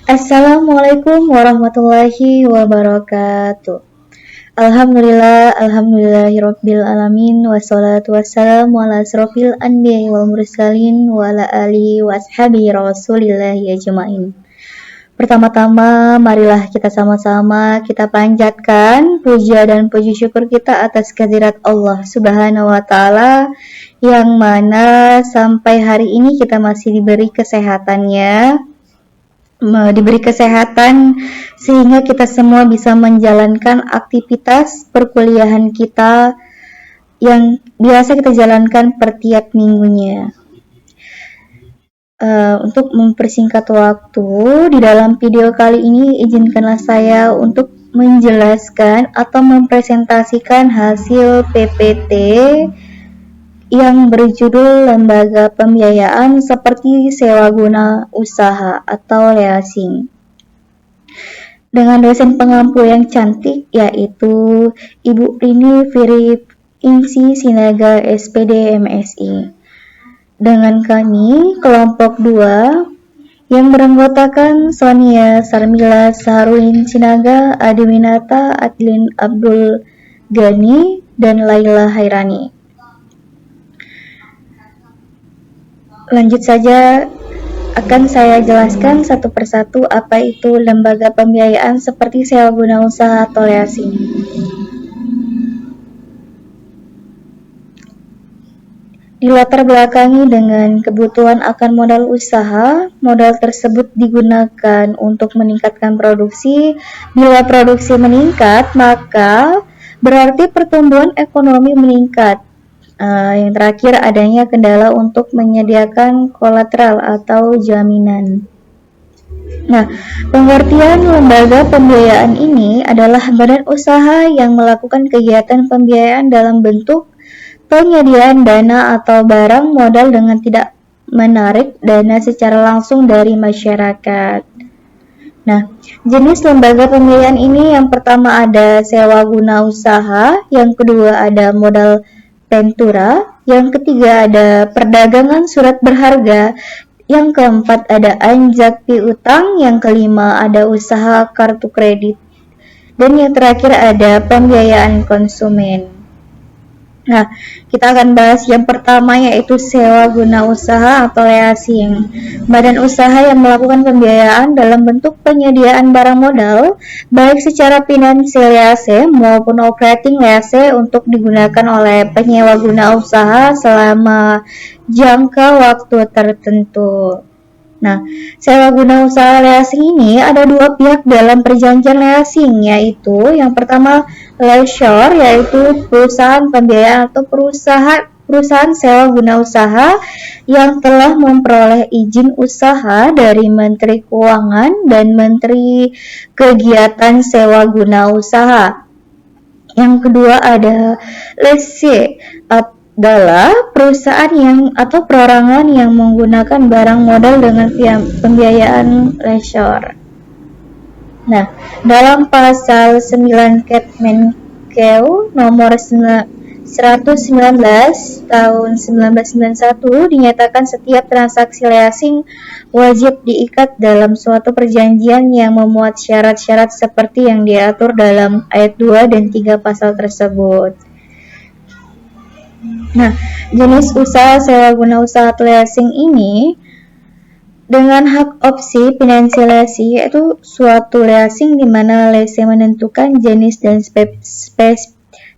Assalamualaikum warahmatullahi wabarakatuh. Alhamdulillahirabbil alamin wassalatu wassalamu ala asrofil anbiya'i wal mursalin wa ala alihi washabi rasulillahi ajmain. Pertama-tama, marilah kita sama-sama kita panjatkan puja dan puji syukur kita atas kehadirat Allah Subhanahu wa taala yang mana sampai hari ini kita masih diberi kesehatan sehingga kita semua bisa menjalankan aktivitas perkuliahan kita yang biasa kita jalankan per tiap minggunya. Untuk mempersingkat waktu, di dalam video kali ini izinkanlah saya untuk menjelaskan atau mempresentasikan hasil PPT yang berjudul Lembaga Pembiayaan seperti Sewa Guna Usaha atau leasing. Dengan dosen pengampu yang cantik yaitu Ibu Rini Firip Ingsi Sinaga SPD MSI. Dengan kami kelompok 2 yang beranggotakan Sonia Sarmila Saharudin Sinaga, Adiwinata Adlin Abdul Ghani, dan Laila Hairani. Lanjut saja, akan saya jelaskan satu persatu apa itu lembaga pembiayaan seperti sewa guna usaha atau leasing. Dilatar belakangi dengan kebutuhan akan modal usaha, modal tersebut digunakan untuk meningkatkan produksi. Bila produksi meningkat, maka berarti pertumbuhan ekonomi meningkat. Yang terakhir, adanya kendala untuk menyediakan kolateral atau jaminan. Nah, pengertian lembaga pembiayaan ini adalah badan usaha yang melakukan kegiatan pembiayaan dalam bentuk penyediaan dana atau barang modal dengan tidak menarik dana secara langsung dari masyarakat. Nah, jenis lembaga pembiayaan ini yang pertama ada sewa guna usaha, yang kedua ada modal ventura, yang ketiga ada perdagangan surat berharga, yang keempat ada anjak piutang, yang kelima ada usaha kartu kredit, dan yang terakhir ada pembiayaan konsumen. Nah, kita akan bahas yang pertama yaitu sewa guna usaha atau leasing. Badan usaha yang melakukan pembiayaan dalam bentuk penyediaan barang modal, baik secara finansial lease maupun operating lease untuk digunakan oleh penyewa guna usaha selama jangka waktu tertentu. Nah, sewa guna usaha leasing ini ada dua pihak dalam perjanjian leasing, yaitu yang pertama lessor, yaitu perusahaan pembiayaan atau perusahaan sewa guna usaha yang telah memperoleh izin usaha dari Menteri Keuangan dan Menteri Kegiatan Sewa Guna Usaha. Yang kedua ada lessee, adalah perusahaan yang atau perorangan yang menggunakan barang modal dengan pembiayaan lessor. Nah, dalam pasal 9 Kemenkeu nomor 119 tahun 1991 dinyatakan setiap transaksi leasing wajib diikat dalam suatu perjanjian yang memuat syarat-syarat seperti yang diatur dalam ayat 2 dan 3 pasal tersebut. Nah, jenis usaha sewa guna usaha atau leasing ini dengan hak opsi finansial leasing, yaitu suatu leasing di mana lessee menentukan jenis dan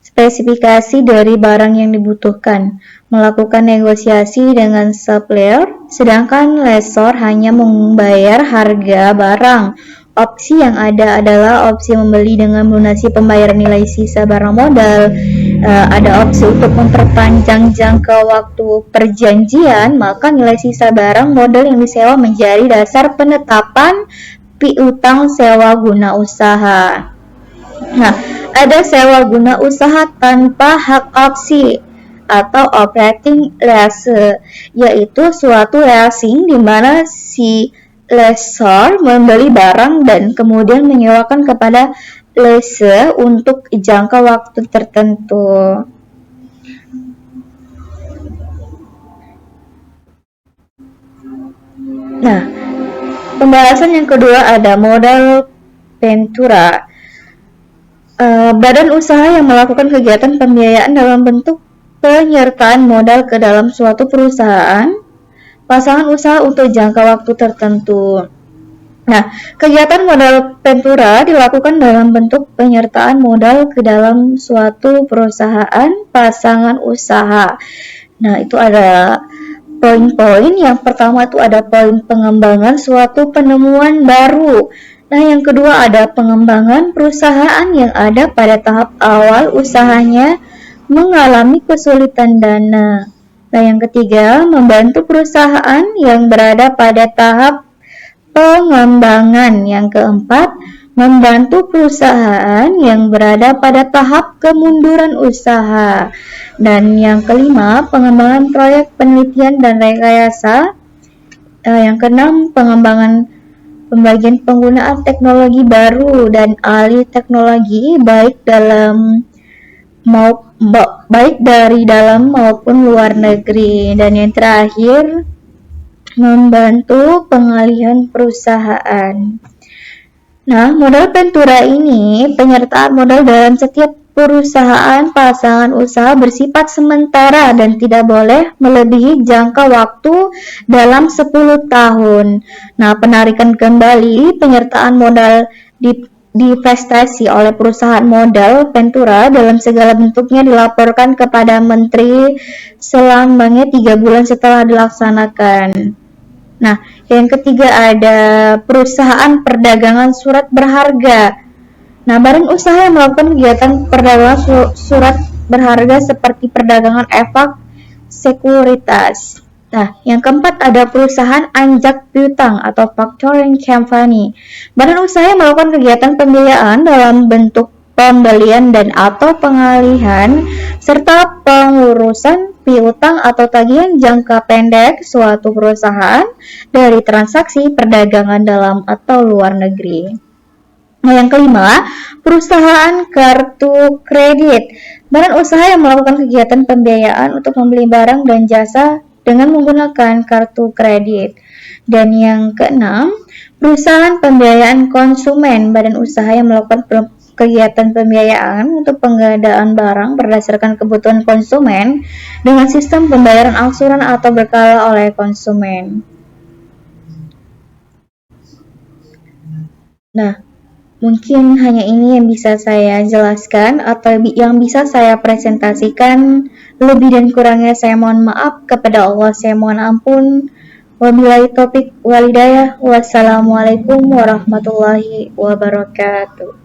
spesifikasi dari barang yang dibutuhkan, melakukan negosiasi dengan supplier, sedangkan lessor hanya membayar harga barang. Opsi yang ada adalah opsi membeli dengan melunasi pembayaran nilai sisa barang modal. Ada opsi untuk memperpanjang jangka waktu perjanjian, maka nilai sisa barang modal yang disewa menjadi dasar penetapan piutang sewa guna usaha. Nah, ada sewa guna usaha tanpa hak opsi atau operating lease, yaitu suatu leasing di mana si lessor membeli barang dan kemudian menyewakan kepada lessee untuk jangka waktu tertentu. Nah, Pembahasan yang kedua ada modal ventura. Badan usaha yang melakukan kegiatan pembiayaan dalam bentuk penyertaan modal ke dalam suatu perusahaan, pasangan usaha untuk jangka waktu tertentu. Nah, kegiatan modal ventura dilakukan dalam bentuk penyertaan modal ke dalam suatu perusahaan, pasangan usaha. Nah, itu ada poin-poin. Yang pertama itu ada poin pengembangan suatu penemuan baru. Nah, yang kedua ada pengembangan perusahaan yang ada pada tahap awal usahanya mengalami kesulitan dana. Nah, yang ketiga, membantu perusahaan yang berada pada tahap pengembangan. Yang keempat, membantu perusahaan yang berada pada tahap kemunduran usaha. Dan yang kelima, pengembangan proyek penelitian dan rekayasa. Yang keenam, pengembangan pembagian penggunaan teknologi baru dan alih teknologi baik dari dalam maupun luar negeri. Dan yang terakhir, membantu pengalihan perusahaan. Nah, modal ventura ini penyertaan modal dalam setiap perusahaan pasangan usaha bersifat sementara dan tidak boleh melebihi jangka waktu dalam 10 tahun. Nah, penarikan kembali penyertaan modal divestasi oleh perusahaan modal ventura dalam segala bentuknya dilaporkan kepada menteri selamanya 3 bulan setelah dilaksanakan. Nah, yang ketiga ada perusahaan perdagangan surat berharga. Nah, badan usaha yang melakukan kegiatan perdagangan surat berharga seperti perdagangan efek sekuritas. Nah, yang keempat ada perusahaan anjak piutang atau factoring company. Badan usaha yang melakukan kegiatan pembiayaan dalam bentuk pembelian dan atau pengalihan serta pengurusan piutang atau tagihan jangka pendek suatu perusahaan dari transaksi perdagangan dalam atau luar negeri. Nah, yang kelima, perusahaan kartu kredit. Badan usaha yang melakukan kegiatan pembiayaan untuk membeli barang dan jasa dengan menggunakan kartu kredit. Dan yang keenam, perusahaan pembiayaan konsumen. Badan usaha yang melakukan kegiatan pembiayaan untuk pengadaan barang berdasarkan kebutuhan konsumen dengan sistem pembayaran angsuran atau berkala oleh konsumen. Nah, mungkin hanya ini yang bisa saya jelaskan atau yang bisa saya presentasikan. Lebih dan kurangnya saya mohon maaf, kepada Allah saya mohon ampun. Wabillahi taufiq wal hidayah. Wassalamualaikum warahmatullahi wabarakatuh.